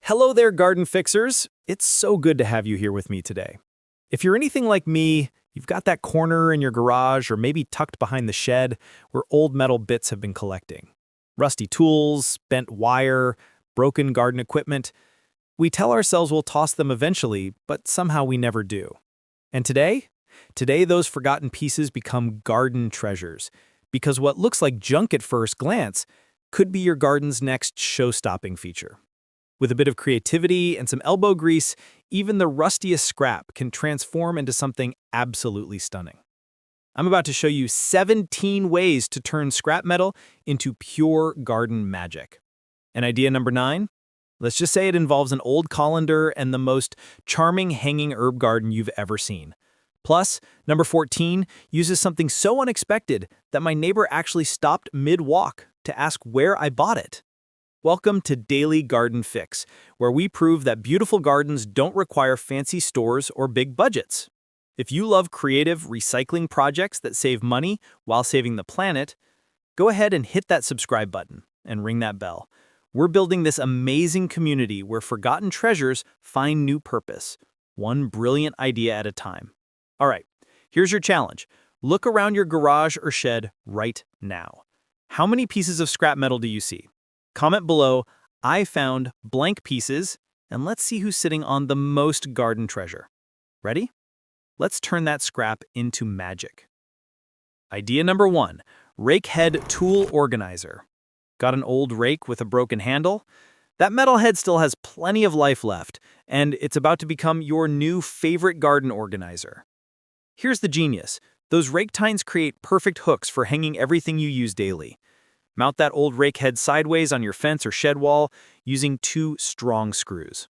Hello there, garden fixers. It's so good to have you here with me today. If you're anything like me, you've got that corner in your garage or maybe tucked behind the shed where old metal bits have been collecting. Rusty tools, bent wire, broken garden equipment. We tell ourselves we'll toss them eventually, but somehow we never do. And today? Today those forgotten pieces become garden treasures, because what looks like junk at first glance could be your garden's next show-stopping feature. With a bit of creativity and some elbow grease, even the rustiest scrap can transform into something absolutely stunning. I'm about to show you 17 ways to turn scrap metal into pure garden magic. And idea number 9? Let's just say it involves an old colander and the most charming hanging herb garden you've ever seen. Plus, number 14 uses something so unexpected that my neighbor actually stopped mid-walk to ask where I bought it. Welcome to Daily Garden Fix, where we prove that beautiful gardens don't require fancy stores or big budgets. If you love creative recycling projects that save money while saving the planet, go ahead and hit that subscribe button and ring that bell. We're building this amazing community where forgotten treasures find new purpose, one brilliant idea at a time. All right, here's your challenge. Look around your garage or shed right now. How many pieces of scrap metal do you see? Comment below, I found blank pieces, and let's see who's sitting on the most garden treasure. Ready? Let's turn that scrap into magic. Idea number 1, rake head tool organizer. Got an old rake with a broken handle? That metal head still has plenty of life left, and it's about to become your new favorite garden organizer. Here's the genius. Those rake tines create perfect hooks for hanging everything you use daily. Mount that old rake head sideways on your fence or shed wall using 2 strong screws.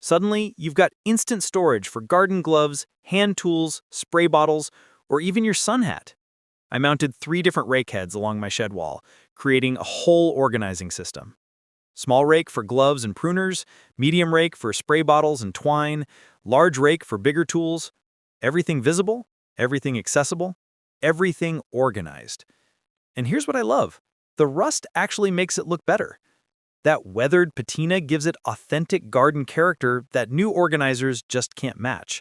Suddenly, you've got instant storage for garden gloves, hand tools, spray bottles, or even your sun hat. I mounted 3 different rake heads along my shed wall, creating a whole organizing system. Small rake for gloves and pruners, medium rake for spray bottles and twine, large rake for bigger tools. Everything visible, everything accessible, everything organized. And here's what I love. The rust actually makes it look better. That weathered patina gives it authentic garden character that new organizers just can't match.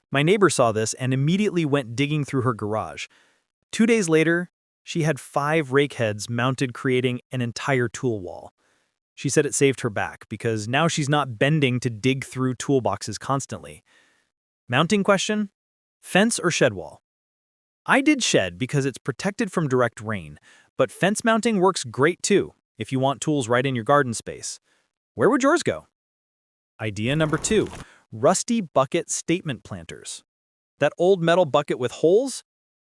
My neighbor saw this and immediately went digging through her garage. 2 days later, she had 5 rake heads mounted, creating an entire tool wall. She said it saved her back because now she's not bending to dig through toolboxes constantly. Mounting question? Fence or shed wall? I did shed because it's protected from direct rain, but fence mounting works great too if you want tools right in your garden space. Where would yours go? Idea number 2, rusty bucket statement planters. That old metal bucket with holes?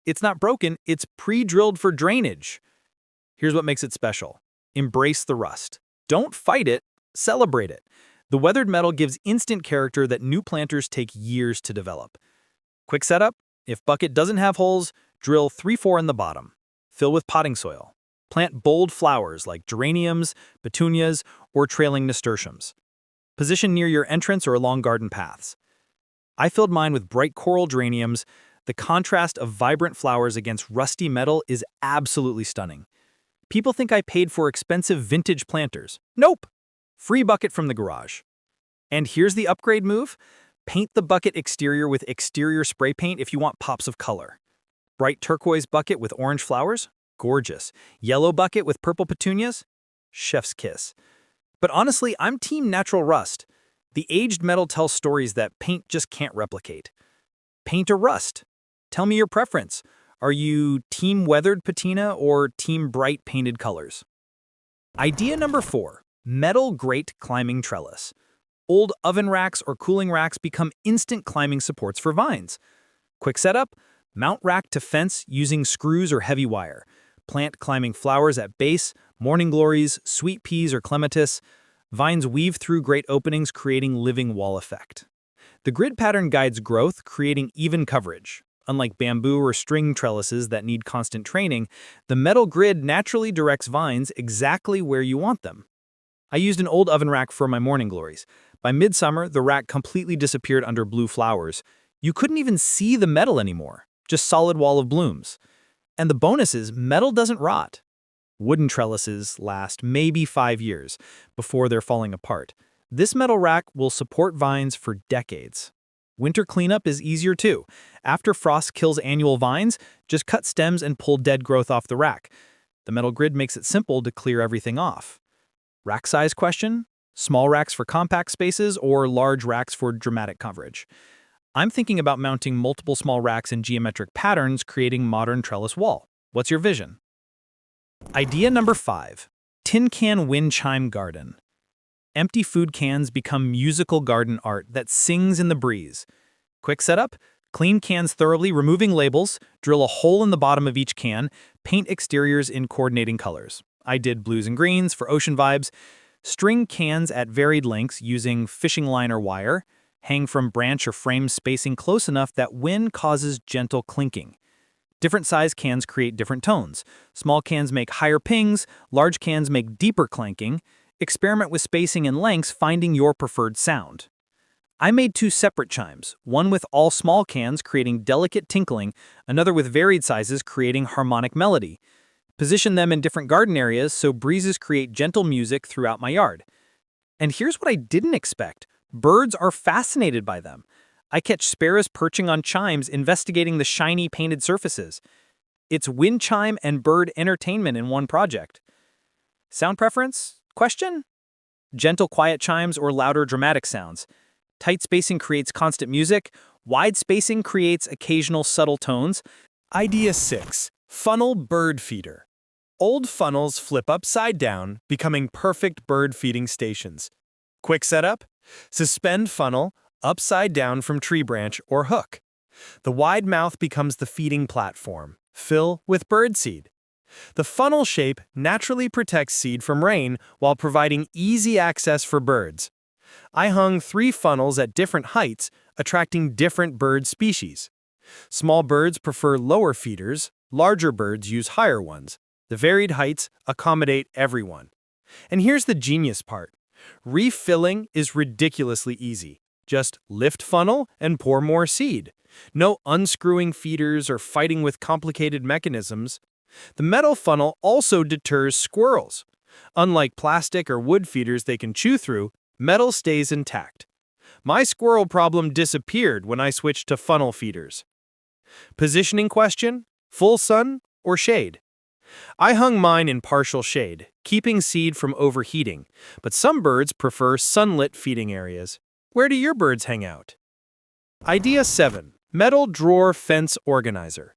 It's not broken, it's pre-drilled for drainage. Here's what makes it special. Embrace the rust. Don't fight it, celebrate it. The weathered metal gives instant character that new planters take years to develop. Quick setup: if bucket doesn't have holes, drill 3-4 in the bottom. Fill with potting soil. Plant bold flowers like geraniums, petunias, or trailing nasturtiums. Position near your entrance or along garden paths. I filled mine with bright coral geraniums. The contrast of vibrant flowers against rusty metal is absolutely stunning. People think I paid for expensive vintage planters. Nope! Free bucket from the garage. And here's the upgrade move. Paint the bucket exterior with exterior spray paint if you want pops of color. Bright turquoise bucket with orange flowers? Gorgeous. Yellow bucket with purple petunias? Chef's kiss. But honestly, I'm team natural rust. The aged metal tells stories that paint just can't replicate. Paint or rust? Tell me your preference. Are you team weathered patina or team bright painted colors? Idea number 4, metal grate climbing trellis. Old oven racks or cooling racks become instant climbing supports for vines. Quick setup: mount rack to fence using screws or heavy wire. Plant climbing flowers at base, morning glories, sweet peas or clematis. Vines weave through great openings, creating living wall effect. The grid pattern guides growth, creating even coverage. Unlike bamboo or string trellises that need constant training, the metal grid naturally directs vines exactly where you want them. I used an old oven rack for my morning glories. By midsummer, the rack completely disappeared under blue flowers. You couldn't even see the metal anymore, just solid wall of blooms. And the bonus is metal doesn't rot. Wooden trellises last maybe 5 years before they're falling apart. This metal rack will support vines for decades. Winter cleanup is easier too. After frost kills annual vines, just cut stems and pull dead growth off the rack. The metal grid makes it simple to clear everything off. Rack size question? Small racks for compact spaces or large racks for dramatic coverage? I'm thinking about mounting multiple small racks in geometric patterns, creating modern trellis wall. What's your vision? Idea number 5. Tin can wind chime garden. Empty food cans become musical garden art that sings in the breeze. Quick setup: clean cans thoroughly, removing labels, drill a hole in the bottom of each can, paint exteriors in coordinating colors. I did blues and greens for ocean vibes. String cans at varied lengths using fishing line or wire. Hang from branch or frame spacing close enough that wind causes gentle clinking. Different size cans create different tones. Small cans make higher pings, large cans make deeper clanking. Experiment with spacing and lengths, finding your preferred sound. I made 2 separate chimes, one with all small cans creating delicate tinkling, another with varied sizes creating harmonic melody. Position them in different garden areas so breezes create gentle music throughout my yard. And here's what I didn't expect. Birds are fascinated by them. I catch sparrows perching on chimes, investigating the shiny painted surfaces. It's wind chime and bird entertainment in one project. Sound preference? Question? Gentle, quiet chimes or louder, dramatic sounds? Tight spacing creates constant music. Wide spacing creates occasional subtle tones. Idea 6. Funnel bird feeder. Old funnels flip upside down, becoming perfect bird feeding stations. Quick setup: suspend funnel upside down from tree branch or hook. The wide mouth becomes the feeding platform. Fill with birdseed. The funnel shape naturally protects seed from rain while providing easy access for birds. I hung 3 funnels at different heights, attracting different bird species. Small birds prefer lower feeders, larger birds use higher ones. The varied heights accommodate everyone. And here's the genius part. Refilling is ridiculously easy. Just lift funnel and pour more seed. No unscrewing feeders or fighting with complicated mechanisms. The metal funnel also deters squirrels. Unlike plastic or wood feeders they can chew through, metal stays intact. My squirrel problem disappeared when I switched to funnel feeders. Positioning question: full sun or shade? I hung mine in partial shade, keeping seed from overheating, but some birds prefer sunlit feeding areas. Where do your birds hang out? Idea 7. Metal drawer fence organizer.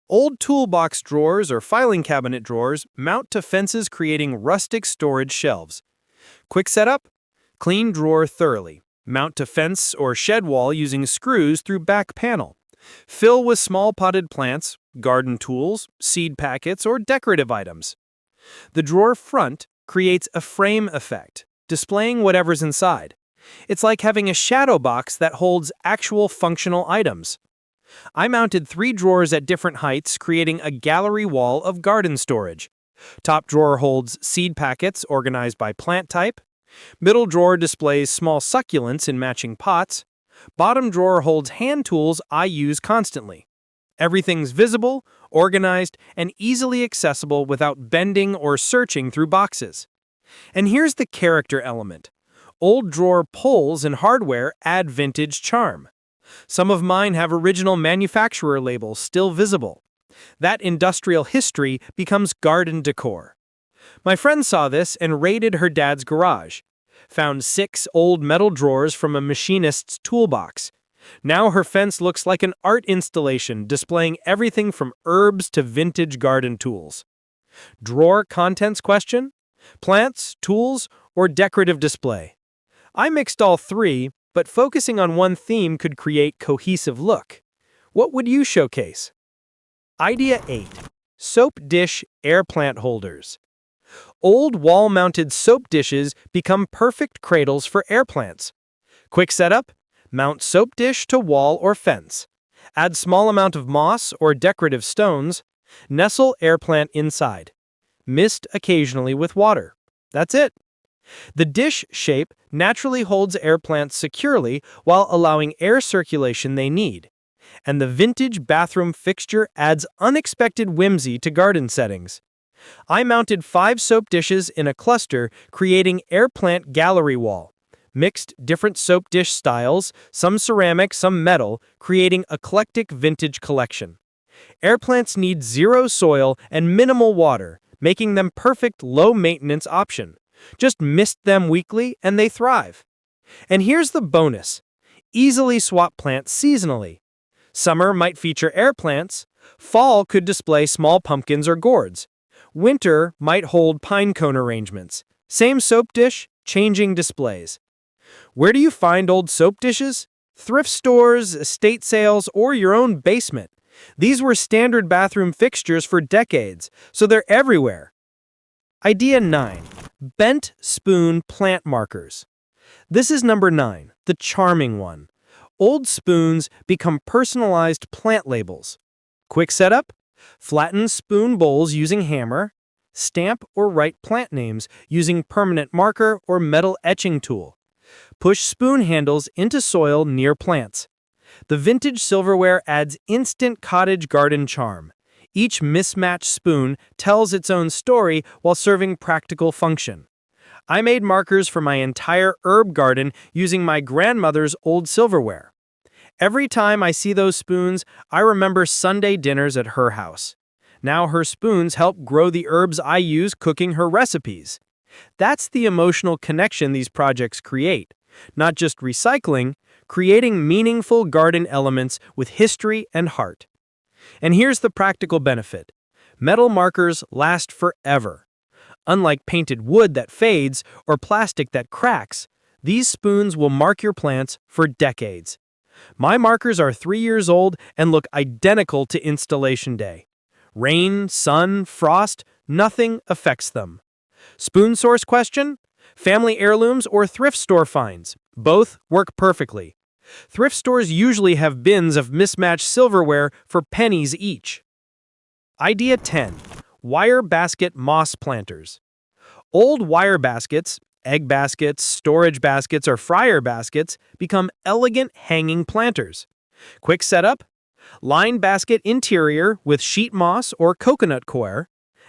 Old toolbox drawers or filing cabinet drawers mount to fences, creating rustic storage shelves. Quick setup: clean drawer thoroughly. Mount to fence or shed wall using screws through back panel. Fill with small potted plants, garden tools, seed packets, or decorative items. The drawer front creates a frame effect, displaying whatever's inside. It's like having a shadow box that holds actual functional items. I mounted 3 drawers at different heights, creating a gallery wall of garden storage. Top drawer holds seed packets organized by plant type. Middle drawer displays small succulents in matching pots. Bottom drawer holds hand tools I use constantly. Everything's visible, organized, and easily accessible without bending or searching through boxes. And here's the character element. Old drawer pulls and hardware add vintage charm. Some of mine have original manufacturer labels still visible. That industrial history becomes garden decor. My friend saw this and raided her dad's garage. Found 6 old metal drawers from a machinist's toolbox. Now her fence looks like an art installation displaying everything from herbs to vintage garden tools. Drawer contents question: plants, tools, or decorative display? I mixed all 3, but focusing on one theme could create cohesive look. What would you showcase? Idea 8. Soap dish air plant holders. Old wall-mounted soap dishes become perfect cradles for air plants. Quick setup: mount soap dish to wall or fence. Add small amount of moss or decorative stones. Nestle air plant inside. Mist occasionally with water. That's it. The dish shape naturally holds air plants securely while allowing air circulation they need. And the vintage bathroom fixture adds unexpected whimsy to garden settings. I mounted 5 soap dishes in a cluster, creating air plant gallery wall. Mixed different soap dish styles, some ceramic, some metal, creating eclectic vintage collection. Air plants need zero soil and minimal water, making them perfect low-maintenance option. Just mist them weekly and they thrive. And here's the bonus. Easily swap plants seasonally. Summer might feature air plants. Fall could display small pumpkins or gourds. Winter might hold pine cone arrangements. Same soap dish, changing displays. Where do you find old soap dishes? Thrift stores, estate sales, or your own basement. These were standard bathroom fixtures for decades, so they're everywhere. Idea 9. Bent spoon plant markers. This is number 9, the charming one. Old spoons become personalized plant labels. Quick setup: flatten spoon bowls using hammer, stamp or write plant names using permanent marker or metal etching tool. Push spoon handles into soil near plants. The vintage silverware adds instant cottage garden charm. Each mismatched spoon tells its own story while serving practical function. I made markers for my entire herb garden using my grandmother's old silverware. Every time I see those spoons, I remember Sunday dinners at her house. Now her spoons help grow the herbs I use cooking her recipes. That's the emotional connection these projects create. Not just recycling, creating meaningful garden elements with history and heart. And here's the practical benefit. Metal markers last forever. Unlike painted wood that fades or plastic that cracks, these spoons will mark your plants for decades. My markers are 3 years old and look identical to installation day. Rain, sun, frost, nothing affects them. Spoon source question? Family heirlooms or thrift store finds? Both work perfectly. Thrift stores usually have bins of mismatched silverware for pennies each. Idea 10. Wire basket moss planters. Old wire baskets, egg baskets, storage baskets, or fryer baskets become elegant hanging planters. Quick setup: line basket interior with sheet moss or coconut coir.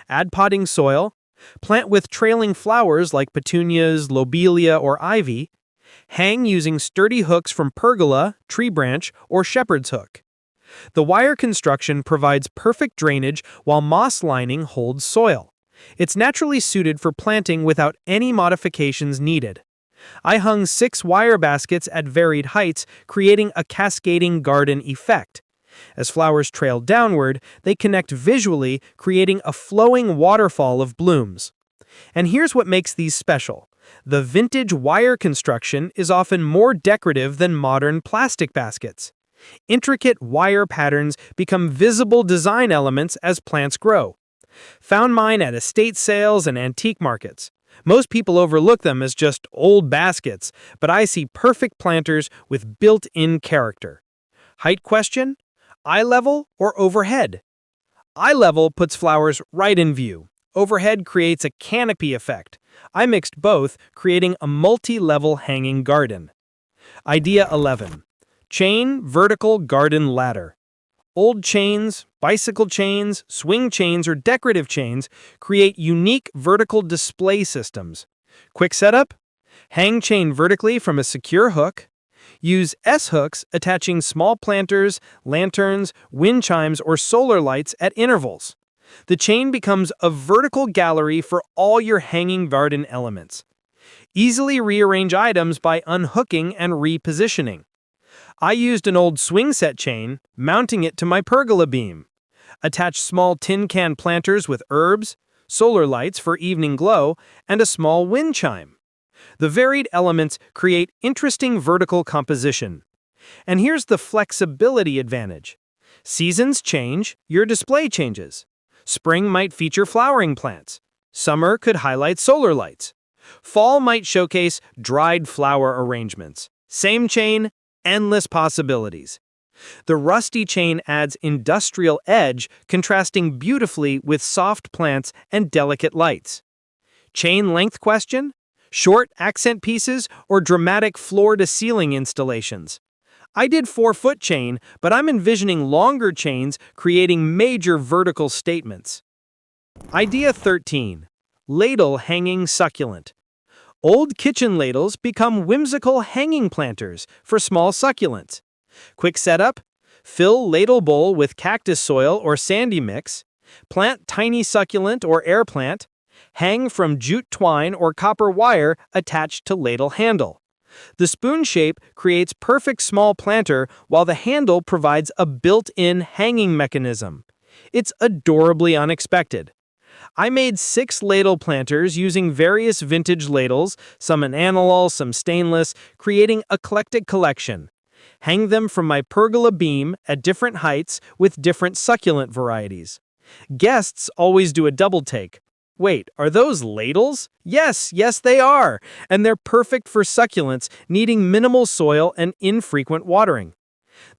Add potting soil. Plant with trailing flowers like petunias, lobelia, or ivy. Hang using sturdy hooks from pergola, tree branch, or shepherd's hook. The wire construction provides perfect drainage while moss lining holds soil. It's naturally suited for planting without any modifications needed. I hung 6 wire baskets at varied heights, creating a cascading garden effect. As flowers trail downward, they connect visually, creating a flowing waterfall of blooms. And here's what makes these special. The vintage wire construction is often more decorative than modern plastic baskets. Intricate wire patterns become visible design elements as plants grow. Found mine at estate sales and antique markets. Most people overlook them as just old baskets, but I see perfect planters with built-in character. Height question? Eye level or overhead? Eye level puts flowers right in view. Overhead creates a canopy effect. I mixed both, creating a multi-level hanging garden. Idea 11. Chain vertical garden ladder. Old chains, bicycle chains, swing chains, or decorative chains create unique vertical display systems. Quick setup: hang chain vertically from a secure hook. Use S-hooks attaching small planters, lanterns, wind chimes, or solar lights at intervals. The chain becomes a vertical gallery for all your hanging garden elements. Easily rearrange items by unhooking and repositioning. I used an old swing set chain, mounting it to my pergola beam. Attach small tin can planters with herbs, solar lights for evening glow, and a small wind chime. The varied elements create interesting vertical composition. And here's the flexibility advantage. Seasons change, your display changes. Spring might feature flowering plants. Summer could highlight solar lights. Fall might showcase dried flower arrangements. Same chain, endless possibilities. The rusty chain adds industrial edge, contrasting beautifully with soft plants and delicate lights. Chain length question? Short accent pieces or dramatic floor-to-ceiling installations? I did 4-foot chain, but I'm envisioning longer chains creating major vertical statements. Idea 13. Ladle hanging succulent. Old kitchen ladles become whimsical hanging planters for small succulents. Quick setup: fill ladle bowl with cactus soil or sandy mix, plant tiny succulent or air plant, hang from jute twine or copper wire attached to ladle handle. The spoon shape creates perfect small planter while the handle provides a built-in hanging mechanism. It's adorably unexpected. I made 6 ladle planters using various vintage ladles, some enamel, some stainless, creating an eclectic collection. Hang them from my pergola beam at different heights with different succulent varieties. Guests always do a double take. Wait, are those ladles? Yes, they are. And they're perfect for succulents needing minimal soil and infrequent watering.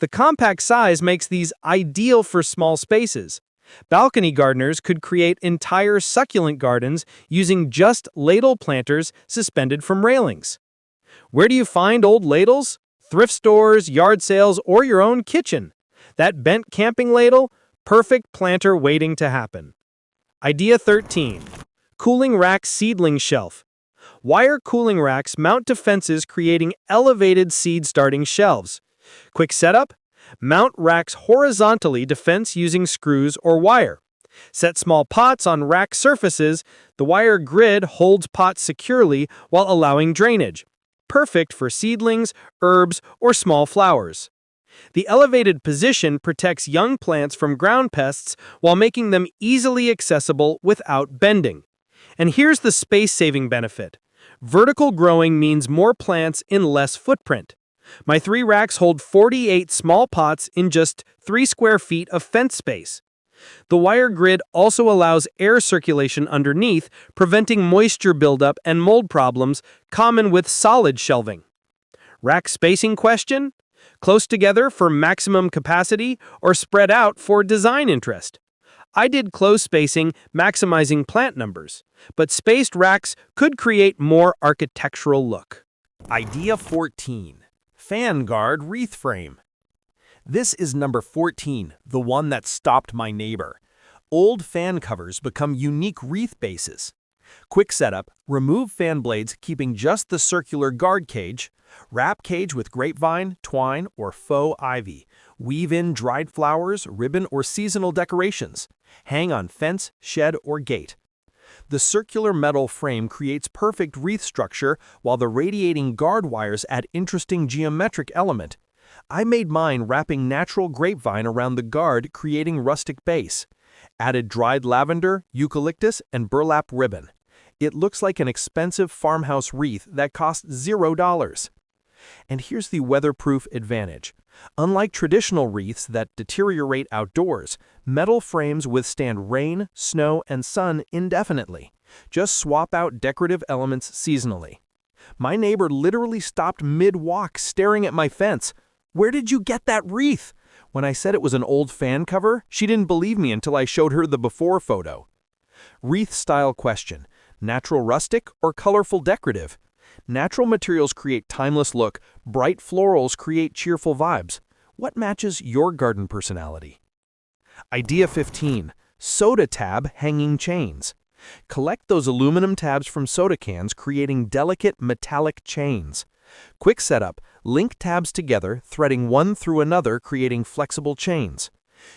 The compact size makes these ideal for small spaces. Balcony gardeners could create entire succulent gardens using just ladle planters suspended from railings. Where do you find old ladles? Thrift stores, yard sales, or your own kitchen. That bent camping ladle? Perfect planter waiting to happen. Idea 13. Cooling rack seedling shelf. Wire cooling racks mount to fences creating elevated seed starting shelves. Quick setup: mount racks horizontally to fence using screws or wire. Set small pots on rack surfaces. The wire grid holds pots securely while allowing drainage. Perfect for seedlings, herbs, or small flowers. The elevated position protects young plants from ground pests while making them easily accessible without bending. And here's the space-saving benefit. Vertical growing means more plants in less footprint. My 3 racks hold 48 small pots in just 3 square feet of fence space. The wire grid also allows air circulation underneath, preventing moisture buildup and mold problems common with solid shelving. Rack spacing question? Close together for maximum capacity or spread out for design interest? I did close spacing, maximizing plant numbers, but spaced racks could create more architectural look. Idea 14. Fan guard wreath frame. This is number 14, the one that stopped my neighbor. Old fan covers become unique wreath bases. Quick setup: remove fan blades, keeping just the circular guard cage. Wrap cage with grapevine, twine, or faux ivy. Weave in dried flowers, ribbon, or seasonal decorations. Hang on fence, shed, or gate. The circular metal frame creates perfect wreath structure, while the radiating guard wires add interesting geometric element. I made mine wrapping natural grapevine around the guard, creating rustic base. Added dried lavender, eucalyptus, and burlap ribbon. It looks like an expensive farmhouse wreath that costs $0. And here's the weatherproof advantage. Unlike traditional wreaths that deteriorate outdoors, metal frames withstand rain, snow, and sun indefinitely. Just swap out decorative elements seasonally. My neighbor literally stopped mid-walk staring at my fence. "Where did you get that wreath?" When I said it was an old fan cover, she didn't believe me until I showed her the before photo. Wreath style question: natural rustic or colorful decorative? Natural materials create timeless look, bright florals create cheerful vibes. What matches your garden personality? Idea 15. Soda tab hanging chains. Collect those aluminum tabs from soda cans, creating delicate metallic chains. Quick setup: link tabs together, threading one through another, creating flexible chains.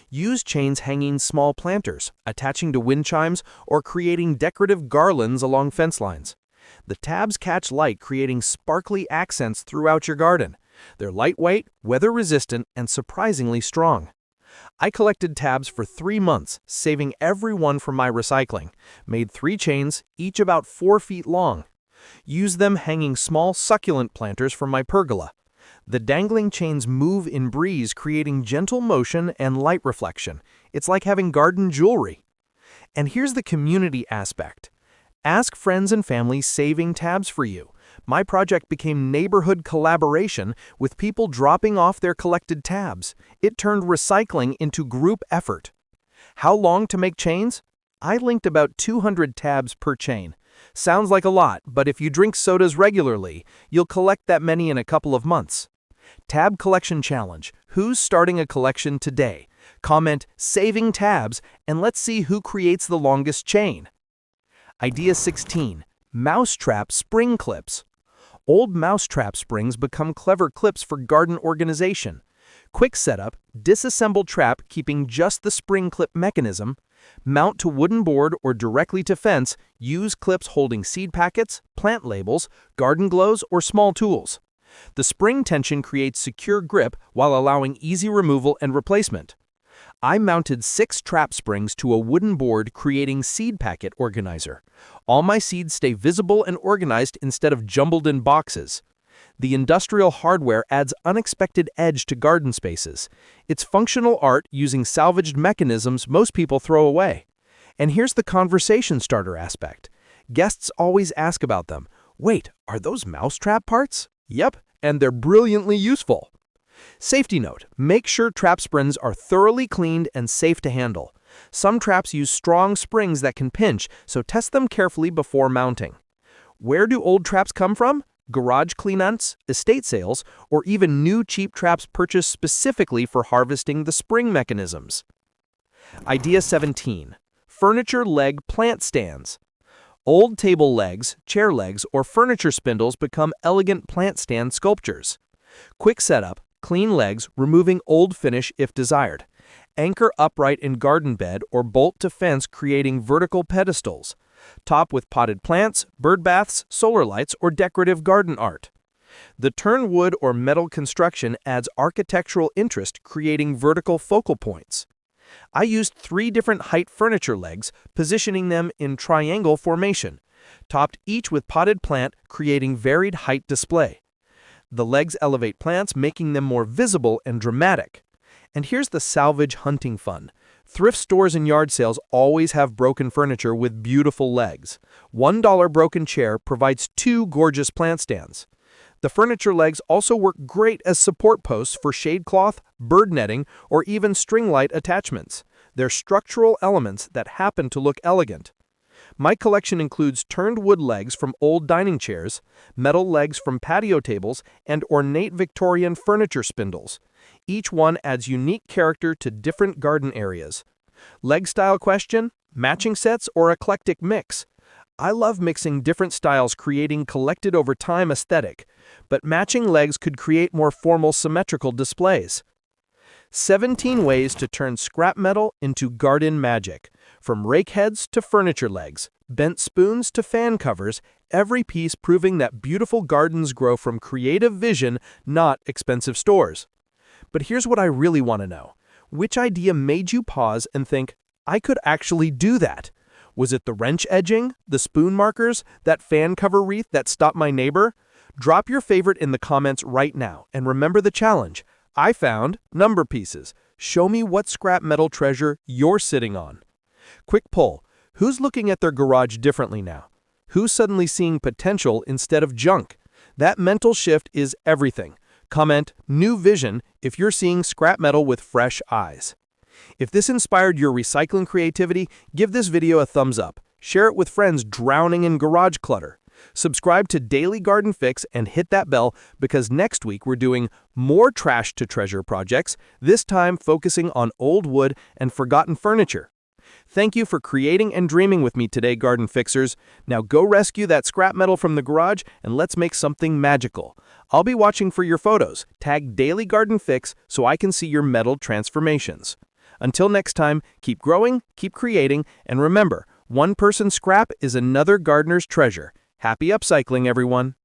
Use chains hanging small planters, attaching to wind chimes, or creating decorative garlands along fence lines. The tabs catch light, creating sparkly accents throughout your garden. They're lightweight, weather-resistant, and surprisingly strong. I collected tabs for 3 months, saving every one from my recycling. Made 3 chains, each about 4 feet long. Used them hanging small succulent planters from my pergola. The dangling chains move in breeze, creating gentle motion and light reflection. It's like having garden jewelry. And here's the community aspect. Ask friends and family saving tabs for you. My project became neighborhood collaboration with people dropping off their collected tabs. It turned recycling into group effort. How long to make chains? I linked about 200 tabs per chain. Sounds like a lot, but if you drink sodas regularly, you'll collect that many in a couple of months. Tab collection challenge. Who's starting a collection today? Comment "saving tabs" and let's see who creates the longest chain. Idea 16. Mousetrap spring clips. Old mousetrap springs become clever clips for garden organization. Quick setup, disassemble trap keeping just the spring clip mechanism. Mount to wooden board or directly to fence, use clips holding seed packets, plant labels, garden glows, or small tools. The spring tension creates secure grip while allowing easy removal and replacement. I mounted 6 trap springs to a wooden board creating seed packet organizer. All my seeds stay visible and organized instead of jumbled in boxes. The industrial hardware adds unexpected edge to garden spaces. It's functional art using salvaged mechanisms most people throw away. And here's the conversation starter aspect. Guests always ask about them. Wait, are those mousetrap parts? Yep, and they're brilliantly useful. Safety note, make sure trap springs are thoroughly cleaned and safe to handle. Some traps use strong springs that can pinch, so test them carefully before mounting. Where do old traps come from? Garage cleanouts, estate sales, or even new cheap traps purchased specifically for harvesting the spring mechanisms. Idea 17. Furniture leg plant stands. Old table legs, chair legs, or furniture spindles become elegant plant stand sculptures. Quick setup, clean legs, removing old finish if desired. Anchor upright in garden bed or bolt to fence creating vertical pedestals. Top with potted plants, bird baths, solar lights, or decorative garden art. The turn wood or metal construction adds architectural interest creating vertical focal points. I used 3 different height furniture legs, positioning them in triangle formation, topped each with potted plant creating varied height display. The legs elevate plants, making them more visible and dramatic. And here's the salvage hunting fun. Thrift stores and yard sales always have broken furniture with beautiful legs. $1 broken chair provides 2 gorgeous plant stands. The furniture legs also work great as support posts for shade cloth, bird netting, or even string light attachments. They're structural elements that happen to look elegant. My collection includes turned wood legs from old dining chairs, metal legs from patio tables, and ornate Victorian furniture spindles. Each one adds unique character to different garden areas. Leg style question? Matching sets or eclectic mix? I love mixing different styles creating collected over time aesthetic, but matching legs could create more formal symmetrical displays. 17 ways to turn scrap metal into garden magic. From rake heads to furniture legs, bent spoons to fan covers, every piece proving that beautiful gardens grow from creative vision, not expensive stores. But here's what I really want to know. Which idea made you pause and think, I could actually do that? Was it the wrench edging, the spoon markers, that fan cover wreath that stopped my neighbor? Drop your favorite in the comments right now, and remember the challenge. I found number pieces. Show me what scrap metal treasure you're sitting on. Quick poll. Who's looking at their garage differently now? Who's suddenly seeing potential instead of junk? That mental shift is everything. Comment new vision if you're seeing scrap metal with fresh eyes. If this inspired your recycling creativity, give this video a thumbs up. Share it with friends drowning in garage clutter. Subscribe to Daily Garden Fix and hit that bell because next week we're doing more trash to treasure projects, this time focusing on old wood and forgotten furniture. Thank you for creating and dreaming with me today, Garden Fixers. Now go rescue that scrap metal from the garage and let's make something magical. I'll be watching for your photos. Tag Daily Garden Fix so I can see your metal transformations. Until next time, keep growing, keep creating, and remember, one person's scrap is another gardener's treasure. Happy upcycling, everyone!